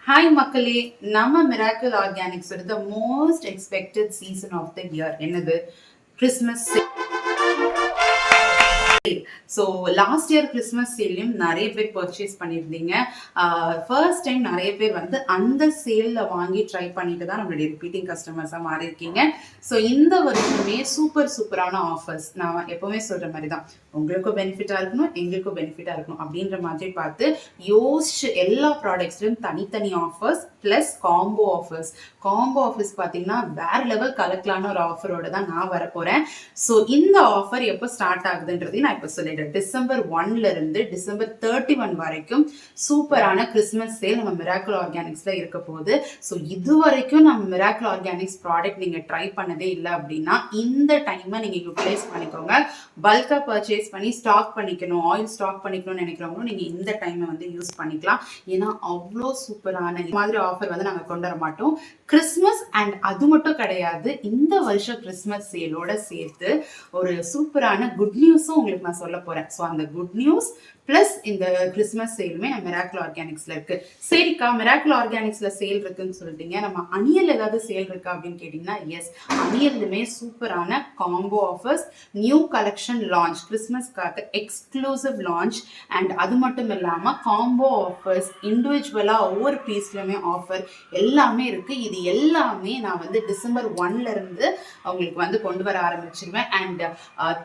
Hi மக்களே, நம்ம miracle organics the most expected season of the year என்னது? Christmas. So last year Christmas சேல்லையும் நிறைய பேர் பர்ச்சேஸ் பண்ணியிருந்தீங்க. ஃபர்ஸ்ட் டைம் நிறைய பேர் வந்து அந்த சேலில் வாங்கி ட்ரை பண்ணிட்டு தான் நம்மளுடைய ரிப்பீட்டிங் கஸ்டமர்ஸாக மாறி இருக்கீங்க. ஸோ இந்த வருஷமே சூப்பரான ஆஃபர்ஸ். நான் எப்போவுமே சொல்கிற மாதிரி தான், உங்களுக்கும் பெனிஃபிட்டாக இருக்கணும், எங்களுக்கும் பெனிஃபிட்டாக இருக்கணும் அப்படின்ற மாதிரி பார்த்து யோசிச்சு எல்லா ப்ராடக்ட்ஸ்லையும் தனித்தனி offers plus combo offers. Combo offers பார்த்தீங்கன்னா வேற லெவல் கலக்கலான ஒரு ஆஃபரோட தான் நான் வர போகிறேன். ஸோ இந்த ஆஃபர் எப்போ ஸ்டார்ட் ஆகுதுன்றதையும் நான் இப்போ சொல்லிடுறேன். டிசம்பர் 1ல இருந்து டிசம்பர் 31 வரைக்கும் சூப்பரான கிறிஸ்மஸ் சேல் நம்ம மிராக்கிள் ஆர்கானிக்ஸ்ல இருக்க போகுது. ஸோ இது வரைக்கும் நம்ம மிராக்கிள் ஆர்கானிக்ஸ் ப்ராடக்ட் நீங்க ட்ரை பண்ணதே இல்லை அப்படின்னா இந்த டைமை நீங்க யூட்டிலைஸ் பண்ணிக்கோங்க. பல்கா பர்ச்சேஸ் பண்ணி ஸ்டாக் பண்ணிக்கணும், ஆயில் ஸ்டாக் பண்ணிக்கணும்னு நினைக்கிறவங்களும் நீங்க இந்த டைமை வந்து யூஸ் பண்ணிக்கலாம். ஏன்னா அவ்வளோ சூப்பரான இந்த மாதிரி ஆஃபர் வந்து நாங்கள் கொண்டு வர மாட்டோம். கிறிஸ்மஸ் அண்ட் அது மட்டும் கிடையாது, இந்த வருஷம் கிறிஸ்மஸ் சேலோட சேர்த்து ஒரு சூப்பரான குட் நியூஸும் உங்களுக்கு நான் சொல்ல போறேன். ஸோ அந்த குட் நியூஸ் பிளஸ் இந்த கிறிஸ்மஸ் சேலுமே நம்ம மிராக்கிள் ஆர்கானிக்ஸ்ல இருக்கு. சரிக்கா, மிராக்கிள் ஆர்கானிக்ஸ்ல சேல் இருக்குன்னு சொல்லிட்டீங்க, நம்ம அணியல் ஏதாவது சேல் இருக்கா அப்படின்னு கேட்டீங்கன்னா எஸ், அணியல்லுமே சூப்பரான combo offers, new collection launch, கிறிஸ்மஸ்க்காக எக்ஸ்க்ளூசிவ் லான்ச் அண்ட் அது மட்டும் இல்லாம காம்போ ஆஃபர்ஸ், இண்டிவிஜுவலா ஒவ்வொரு பீஸ்லயுமே ஆஃபர் எல்லாமே இருக்கு. இது எல்லாமே நான் வந்து டிசம்பர் 1ல இருந்து உங்களுக்கு வந்து கொண்டு வர ஆரம்பிச்சிருவேன். அண்ட்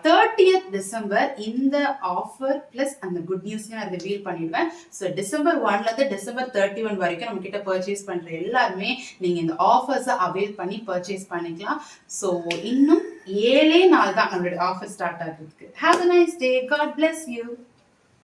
30th டிசம்பர் இந்த ஆஃபர் பிளஸ் அந்த குட் நியூஸ் நான் ரிவீல் பண்ணிடுவேன். ஸோ டிசம்பர் 1ல இருந்து டிசம்பர் 31 வரைக்கும் நம்ம கிட்ட பர்ச்சேஸ் பண்ற எல்லாருமே நீங்க இந்த ஆஃபர்ஸை அவைல் பண்ணி பர்ச்சேஸ் பண்ணிக்கலாம். ஸோ இன்னும் 7 நாள் தான் நம்மளோட ஆஃபர் ஸ்டார்ட் ஆகுறதுக்கு. Have a nice day. God bless you.